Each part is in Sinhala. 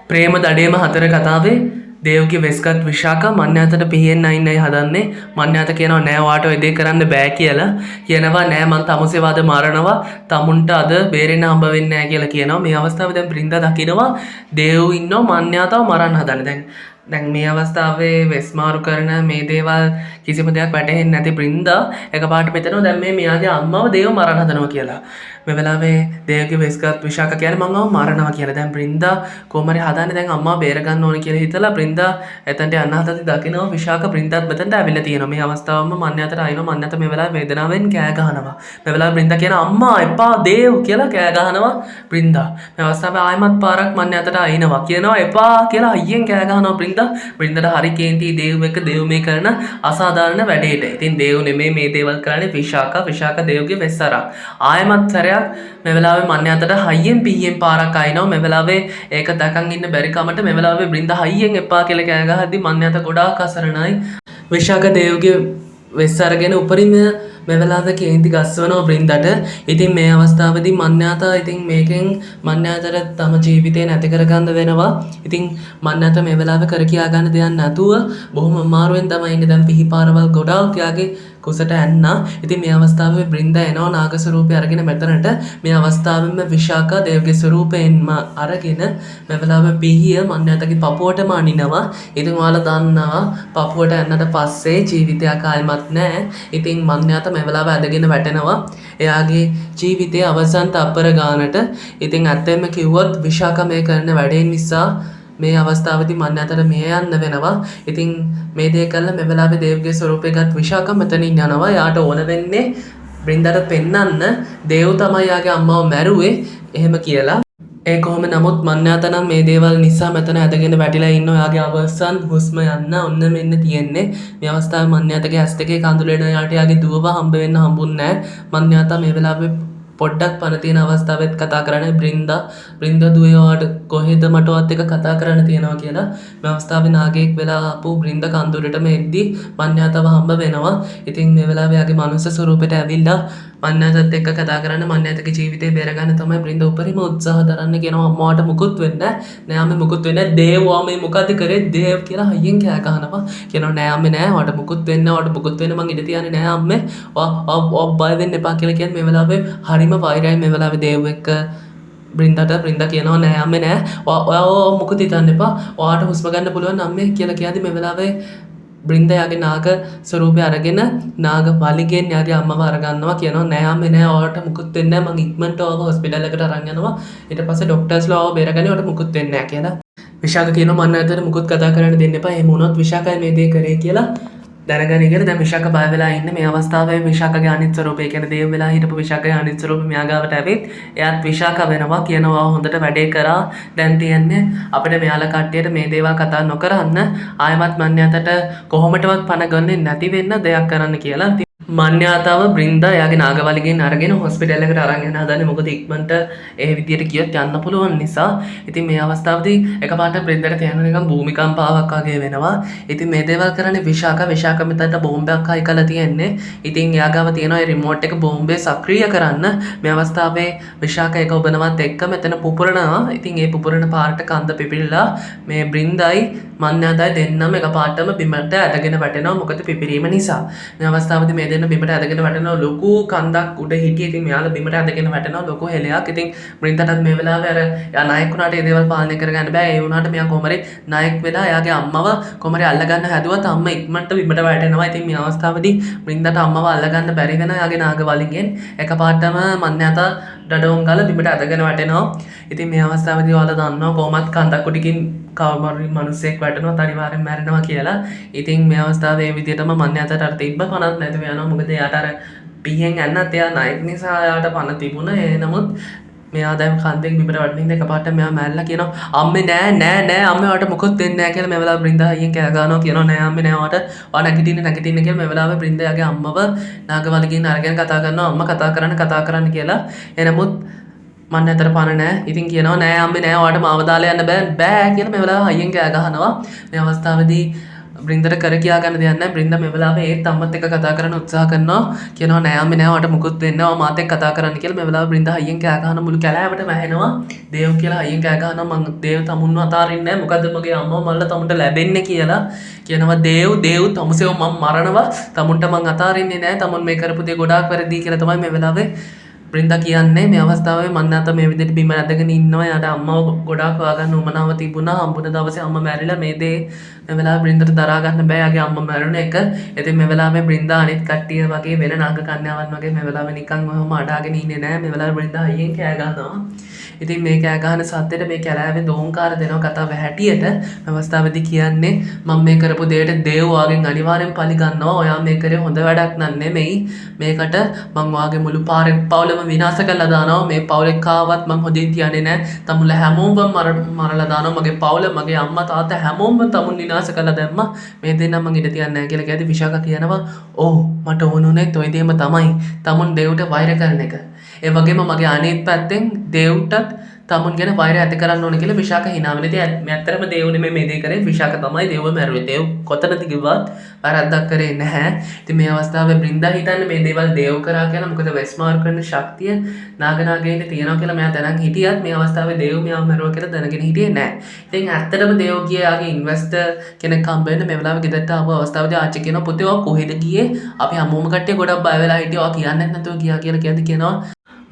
ප්‍රේම දඩේම හතර කතාවේ දේව්ගේ වෙස්ගත් විශාක මන්්‍යාතට පිහෙන් අයින්නයි හදන්නේ මන්්‍යාත කියනවා නෑ වාට ඔය දේ කරන්න බෑ කියලා කියනවා නෑ මං තමුසේවාද මරනවා තමුන්ට අද බේරෙන්න හම්බ වෙන්නේ නෑ කියලා කියනවා මේ අවස්ථාවේ දැන් බ්‍රින්දා දකිනවා දේව් ඉන්නවා මන්්‍යාතව මරන්න හදන දැන් මේ අවස්ථාවේ වෙස්මාරු කරන මේ දේවල් කිසිම දෙයක් වැටහෙන්නේ නැති බ්‍රින්දා එකපාරට මෙතන දැන් මේ මෙයාගේ අම්මව දේව මරන්න හදනවා කියලා මේ වෙලාවේ දේව්ගේ වෙස්ගත් විශාක කියන්නේ මං අව මරනවා කියලා දැන් බ්‍රින්දා කොහොම හරි හදාන්නේ දැන් අම්මා බේර ගන්න ඕනේ කියලා හිතලා බ්‍රින්දා එතනට යන්න හදද්දි දකිනවා විශාක බ්‍රින්දාත් මෙතනට ඇවිල්ලා තියෙනවා මේ අවස්ථාවම මන්්‍යාතට ආිනවා මන්්‍යාත මේ වෙලාවේ වේදනාවෙන් කෑ ගහනවා මේ වෙලාවේ බ්‍රින්දා කියන අම්මා එපා දේව් කියලා කෑ ගහනවා බ්‍රින්දා මේ අවස්ථාවේ ආයෙමත් පාරක් මන්්‍යාතට ආිනවා කියනවා එපා කියලා අයියෙන් කෑ ගහනවා බ්‍රින්දාට හරි කේන්ති දේව් එක්ක දේව් මේ කරන අසාධාරණ වැඩේට ඉතින් දේව් නෙමෙයි මේ දේවල් කරන්නේ විශාක දේව්ගේ වෙස්සරක් ආයෙමත් සැරයක් මේ වෙලාවේ මන්්‍යාතට හයියෙන් පීයෙන් පාරක් ආිනවා මේ වෙලාවේ ඒක දැකන් ඉන්න බැරි කමට මේ වෙලාවේ බ්‍රින්දා හයියෙන් එපා කියලා කෑ ගහද්දි මන්්‍යාත ගොඩාක් අසරණයි විශාක දේව්ගේ වෙස්ස අරගෙන උපරිම මේ වෙලාවේ කේන්ති ගස්වනවා බ්‍රින්දාට ඉතින් මේ අවස්ථාවේදී මන්්‍යාත ඉතින් මේකෙන් මන්්‍යාතට තම ජීවිතේ නැති කරගන්න වෙනවා ඉතින් මන්්‍යාත මේ වෙලාවේ කර කියා ගන්න දෙයක් නැතුව බොහොම අමාරුවෙන් තමයි ඉන්නේ දැන් පිහිපාරවල් ගොඩාක් යාගේ කුසට ඇන්නා ඉතින් මේ අවස්ථාවේ බ්‍රින්දා එනවා නාග ස්වරූපය අරගෙන මෙතනට මේ අවස්ථාවෙම විශාක දේව්ගේ ස්වරූපයෙන්ම අරගෙන මේ වෙලාවේ පිහිය මන්්‍යාතගේ පපුවටම අනිනවා ඉතින් ඔයාලා දන්නවා පපුවට ඇන්නට පස්සේ ජීවිතයක් ආයෙමත් නැහැ ඉතින් මන්්‍යාත මේ වෙලාවේ ඇදගෙන වැටෙනවා එයාගේ ජීවිතයේ අවසන් තප්පර ගානට ඉතින් ඇත්තෙන්ම කිව්වොත් විශාක මේ කරන වැඩේ නිසා මේ අවස්ථාවේදී මන්්‍යාතට මිය යන්න වෙනවා. ඉතින් මේ දේ කළා මේ වෙලාවේ දේව්ගේ ස්වරූපය ගත් විශාක මෙතනින් යනවා. යාට ඕන වෙන්නේ බ්‍රින්දාට පෙන්නන්න දේව් තමයි යාගේ අම්මව මැරුවේ එහෙම කියලා. ඒ කොහොම නමුත් මන්්‍යාත නම් මේ දේවල් නිසා මෙතන ඇදගෙන වැටිලා ඉන්නවා. යාගේ අවසන් හුස්ම යන්න ඔන්න මෙන්න තියෙන්නේ. මේ අවස්ථාවේ මන්්‍යාතගේ ඇස් දෙකේ කඳුළු එන යාට යාගේ දුවව හම්බ වෙන්න හම්බුන්නේ නැහැ. මන්්‍යාත මේ වෙලාවේ පොඩ්ඩක් පන තියෙන අවස්ථාවෙත් කතා කරන්නේ බ්‍රින්දා දුවේ ඔයාට කොහෙද මටවත් එක කතා කරන්න තියෙනවා කියලා මේ අවස්ථාවේ නාගයෙක් වෙලා ආපු බ්‍රින්දා කඳුරටම එද්දි මන්්‍යාතව හම්බ වෙනවා. ඉතින් මේ වෙලාවේ යාගේ මනුස්ස ස්වරූපයට ඇවිල්ලා මන්්‍යාතත් එක්ක කතා කරන්න මන්්‍යාතගේ ජීවිතේ බේරගන්න තමයි බ්‍රින්දා උපරිම උත්සාහ දරන්න කියනවා අම්මාට මුකුත් වෙන්නේ නැහැ. නෑ මුකුත් වෙන්නේ නැහැ. දේව් මේ මොකද කරේ දේව් කියලා හයියෙන් කෑ ගහනවා. කියනවා නෑ අම්මේ නෑ ඔයාට මුකුත් වෙන්නේ නැහැ. ඔයාට මුකුත් වෙන්න මං ඉඩ තියන්නේ නෑ අම්මේ. ඔයා බය වෙන්න එපා කියලා කියන්නේ මේ වෙලාවේ හරිම වෛරයි මේ වෙලාවේ දේව් එක්ක බ්‍රින්දා කියනවා නෑ අම්මේ නෑ ඔයා මොකද හිතන්න එපා ඔයාට හුස්ම ගන්න පුළුවන් අම්මේ කියලා කියද්දි මේ වෙලාවේ බ්‍රින්දා යාගේ නාග ස්වරූපය අරගෙන නාග වලිගෙන් යාගේ අම්මව අරගන්නවා කියනවා නෑ අම්මේ නෑ ඔයාට මුකුත් වෙන්නේ නෑ මං ඉක්මනට ඔයාව හොස්පිටල් එකට අරන් යනවා ඊට පස්සේ ડોක්ටර්ස්ලා ඔයාව බේරගන්නේ ඔයාට මුකුත් වෙන්නේ නෑ කියලා විශාක කියනවා මන් අතට මුකුත් කතා කරන්න දෙන්න එපා එහෙම වුණොත් විශාකයි මේ දේ කරේ කියලා දැනගන්න කියලා දැන් විශාක බය වෙලා ඉන්නේ මේ අවස්ථාවේ විශාකගේ අනිත් ස්වරූපය කියන්නේ දේව වෙලා හිටපු විශාකගේ අනිත් ස්වරූපය මෙයා ගාවට ඇවිත් එයාත් විශාක වෙනවා කියනවා හොඳට වැඩේ කරා දැන් තියන්නේ අපිට මෙයාලා කට්ටියට මේ දේවල් කතා නොකරන්න ආයමත් මන්්‍යාතට කොහොමටවත් පණ ගන්නේ නැති වෙන්න දෙයක් කරන්න කියලා මන්්‍යාතාව බ්‍රින්දා යාගේ නාගවලිගෙන් අරගෙන හොස්පිටල් එකට අරන් යන හදන්නේ මොකද ඉක්මනට ඒ විදියට ගියොත් යන්න පුළුවන් නිසා ඉතින් මේ අවස්ථාවේදී එකපාරට බ්‍රින්දාට තේරෙන නිකන් භූමිකම්පාවක් වගේ වෙනවා ඉතින් මේ දේවල් කරන්නේ විශාක මෙතනට බෝම්බයක් හයි කරලා තියෙන්නේ ඉතින් එයා ගාව තියෙන ඒ රිමෝට් එක බෝම්බේ සක්‍රිය කරන්න මේ අවස්ථාවේ විශාක එක ඔබනවත් එක්ක මෙතන පුපුරනවා ඉතින් ඒ පුපුරන පාරට කන්ද පිපිරිලා මේ බ්‍රින්දායි මන්්‍යාතයි දෙන්නම එකපාරටම බිමට ඇදගෙන වැටෙනවා මොකද පිපිරීම නිසා මේ අවස්ථාවේදී මේ දෙන්න බිමට ඇදගෙන වැටෙනවා ලොකු කන්දක් උඩ හිටියේ ඉතින් මෙයාලා බිමට ඇදගෙන වැටෙනවා ලොකු හෙලයක් ඉතින් බ්‍රින්දාටත් මේ වෙලාවේ අර යා නායක වුණාට ඒ දේවල් පාලනය කරගන්න බෑ ඒ වුණාට මෙයා කොහමරි නායක වෙලා එයාගේ අම්මව කොහමරි අල්ලගන්න හැදුවත් අම්මා ඉක්මනට බිමට වැටෙනවා ඉතින් මේ අවස්ථාවේදී බ්‍රින්දාට අම්මව අල්ලගන්න බැරි වෙන එයාගේ නාග වලිගෙන් එකපාරටම මන්්‍යාත ඩඩෝන් ගාලා බිමට ඇදගෙන වැටෙනවා ඉතින් මේ අවස්ථාවේදී ඔයාලා දන්නවා කොහොමත් කන්දක් උඩකින් කවමරි මිනිස්සෙක් වැටෙනවා අනිවාර්යෙන් මැරෙනවා කියලා. ඉතින් මේ අවස්ථාවේ මේ විදිහටම මන්්‍යාතට අර තිබ්බ පණක් නැතුව යනවා. මොකද එයාට අර පිහෙන් යන්නත් එයා නායක නිසා එයාට පණ තිබුණා. ඒ නමුත් මෙයා දැන් කන්දෙන් බිමට වැටෙනින්ද එකපාරට මෙයා මැරලා කියනවා අම්මේ නෑ අම්මේ ඔයාට මොකොත් වෙන්නේ නෑ කියලා මේ වෙලාවේ බ්‍රින්දා අයියෙන් කෑ ගන්නවා කියනවා නෑ අම්මේ නෑ ඔයා නැගිටින්න කියලා මේ වෙලාවේ බ්‍රින්දා යාගේ අම්මව නාගවලිගෙන් අරගෙන කතා කරනවා අම්මා කතා කරන්න කියලා. එනමුත් මන්න ඇතර පණ නෑ ඉතින් කියනවා නෑ අම්මේ නෑ ඔයාට මාව දාලා යන්න බෑ කියලා මේ වෙලාවේ අයියෙන් කෑ ගහනවා මේ අවස්ථාවේදී බ්‍රින්දට කර කියා ගන්න දෙයක් නැහැ. බ්‍රින්දා මේ වෙලාවේ ඒත් අම්මත් එක්ක කතා කරන්න උත්සාහ කරනවා. කියනවා නෑ අම්මේ නෑ වට මුකුත් වෙන්නේ නැහැ. මාත් එක්ක කතා කරන්න කියලා. මේ වෙලාවේ බ්‍රින්දා හයියෙන් කෑ ගහන මුළු කැලෑවටම ඇහෙනවා. දේව් කියලා හයියෙන් කෑ ගහනවා. මං දේව් තමුන්ව අතාරින්නේ නැහැ. මොකද්ද මගේ අම්මව මල්ල තමුන්ට ලැබෙන්නේ කියලා. කියනවා දේව් තමුසෙව මම මරනවා. තමුන්ට මං අතාරින්නේ නැහැ. තමුන් මේ කරපු දේ ගොඩාක් වැරදි කියලා තමයි මේ වෙලාවේ බ්‍රින්දා කියන්නේ. මේ අවස්ථාවේ මන්නාත මේ විදිහට බිම ඇදගෙන ඉන්නවා. යාට අම්මව ගොඩාක් හොයාගන්න උමනාව තිබුණා. හම්බුන දවසේ අම්මා මැරිලා මේ දේ මේ වෙලාවේ බ්‍රින්දාට දරා ගන්න බෑ. යාගේ අම්මා මැරුණ එක. ඉතින් මේ වෙලාවේ බ්‍රින්දා අනිත් කට්ටිය වගේ වෙන නාග කන්‍යාවන් වගේ මේ වෙලාවේ නිකන් ඔහම අඩාගෙන ඉන්නේ නෑ. මේ වෙලාවේ බ්‍රින්දා අයියෙන් කෑ ගහනවා. ඉතින් මේ කෑ ගහන සද්දෙට මේ කැලෑවේ දෝංකාර දෙනවා කතාව හැටියට මේ අවස්ථාවේදී කියන්නේ මම මේ කරපු දෙයට දේව් වාගෙන් අනිවාර්යෙන් පලි ගන්නවා. ඔයා මේ කරේ හොඳ වැඩක් නන් නෙමෙයි. මේකට මං වාගේ මුළු පවුලම විනාශ කරලා දානවා. මේ පවුලේ කාවත් මං හොදින් තියන්නේ නැහැ. තමුල හැමෝම මරලා දානවා. මගේ පවුල, මගේ අම්මා තාත්තා හැමෝම තමුන් විනාශ කරලා දැම්මා. මේ දෙන්නා මං ඉඳ තියන්නේ නැහැ කියලා කියද්දි විශාඛා කියනවා ඔව් මට ඕනුනේ toy දෙයම තමයි. තමුන් දේව්ට වෛර කරන එක. ඒ වගේම මගේ අනිත් පැත්තෙන් දේව්ටත් තමුන් ගැන වෛරය ඇති කරන්න ඕන කියලා විශාඛා hina වෙලා. ඉතින් මේ ඇත්තටම දේව් නෙමෙයි මේ දේ කරේ. විශාඛා තමයි දේව්ව මැරුවේ. දේව් කොතනද කිව්වත් වැරද්දක් කරේ නැහැ. ඉතින් මේ අවස්ථාවේ බ්‍රින්දා හිතන්නේ මේ දේවල් දේව් කරා කියලා. මොකද වෙස්මාර්ක් කරන ශක්තිය නාගනාගේට තියෙනවා කියලා මෙයා දැනන් හිටියත් මේ අවස්ථාවේ දේව් මෙයාව මැරුවා කියලා දැනගෙන හිටියේ නැහැ. ඉතින් ඇත්තටම දේව් ගියේ යාගේ ඉන්වෙස්ටර් කෙනෙක් හම්බ වෙන්න මේ වෙලාවේ ගෙදරට ආව අවස්ථාවේදී ආච්චි කියනවා පුතේ ඔයා කොහෙද ගියේ? අපි හැමෝම කට්ටිය ගොඩක් බය වෙලා හිටියා. ඔයා කියන්නේ නැතුව ගියා කියලා කියනවා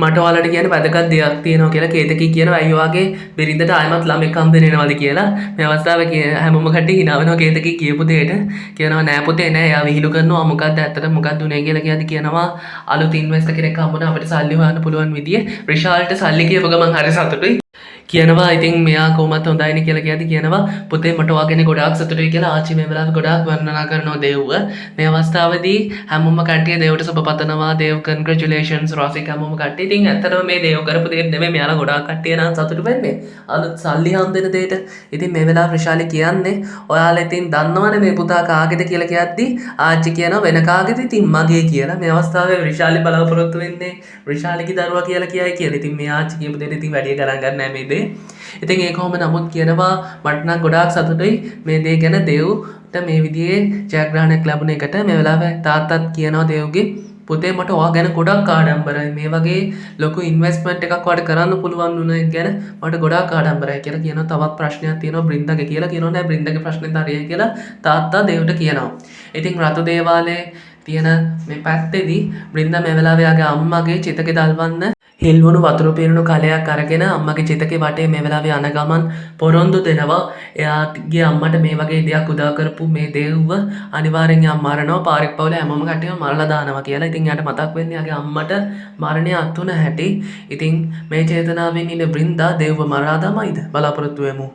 මට ඔයාලට කියන වැදගත් දෙයක් තියෙනවා කියලා කේතකී කියනවා. අයියෝ වාගේ බිරිඳට ආයමත් ළමෙක් හම්බ වෙනවද කියලා. මේ අවස්ථාවේ හැමෝම කට්ටිය hina වෙනවා කේතකී කියපු දෙයට. කියනවා නෑ පුතේ නෑ. එයා විහිළු කරනවා. මොකද්ද ඇත්තට මොකද්ද උනේ කියලා කියද්දි කියනවා අලුත් ඉන්වෙස්ටර් කෙනෙක් හම්බුණා අපිට සල්ලි හොයන්න පුළුවන් විදිය. රිෂාල්ට සල්ලි කියපු ගමන් හරි සතුටුයි. කියනවා ඉතින් මෙයා කොහොමත් හොඳයිනේ කියලා කියද්දි කියනවා පුතේ මට ඔයාගෙන ගොඩාක් සතුටුයි කියලා ආච්චි මේ වෙලාවේ ගොඩාක් වර්ණනා කරනවා දේව්ව. මේ අවස්ථාවේදී හැමෝම කට්ටිය දේව්ට සුබ පතනවා. දේව් කන්ග්‍රැචුලේෂන්ස් රොසික හැමෝම කට්ටිය. ඉතින් ඇත්තටම මේ දේව් කරපු දෙයක් නෙමෙයි මෙයාලා ගොඩාක් කට්ටිය නම් සතුටු වෙන්නේ. අලුත් සල්ලි හම්බෙන දෙයට. ඉතින් මේ වෙලාවේ රිෂාලි කියන්නේ ඔයාලා ඉතින් දන්නවනේ මේ පුතා කාගේද කියලා කියද්දි ආච්චි කියනවා වෙන කාගේද ඉතින් මගේ කියලා. මේ අවස්ථාවේ රිෂාලි බලාපොරොත්තු වෙන්නේ රිෂාලිගේ දරුවා කියලා කියයි කියලා. ඉතින් මේ ආච්චි කියපු දෙයට ඉතින් වැඩි ගණන් ගන්න නැහැ මේ දේ. ඉතින් ඒක කොහොම නමුත් කියනවා මට නම් ගොඩාක් සතුටුයි මේ දේ ගැන දේව්ට මේ විදිහේ ජයග්‍රහණයක් ලැබුණ එකට. මේ වෙලාවේ තාත්තත් කියනවා දේව්ගේ පුතේ මට ඔයා ගැන ගොඩක් ආඩම්බරයි. මේ වගේ ලොකු ඉන්වෙස්ට්මන්ට් එකක් වට කරන්න පුළුවන් වුණ එක ගැන මට ගොඩාක් ආඩම්බරයි කියලා කියනවා. තවත් ප්‍රශ්නයක් තියෙනවා බ්‍රින්දාගේ කියලා කියනවා. නෑ බ්‍රින්දාගේ ප්‍රශ්නෙත් හරියයි කියලා තාත්තා දේව්ට කියනවා. ඉතින් රතු දේවාලයේ තියෙන මේ පැත්තේදී බ්‍රින්දා මේ වෙලාවේ යාගේ අම්මගේ චිතකේ දල්වන්න හිල්වුණු වතුර පිරුණු කලයක් අරගෙන අම්මගේ චිතකේ වටේ මේ වෙලාවේ යන ගමන් පොරොන්දු දෙනවා. එයාගේ අම්මට මේ වගේ දෙයක් උදා කරපු මේ දේව්ව අනිවාර්යෙන් යා මරනවා. පාරෙක් පවුලේ හැමෝම කට්ටියම මරලා දානවා කියලා. ඉතින් යාට මතක් වෙන්නේ යාගේ අම්මට මරණය අත්ුණ හැටි. ඉතින් මේ චේතනාවෙන් ඉන්න බ්‍රින්දා දේව්ව මරා දමයිද? බලාපොරොත්තු වෙමු.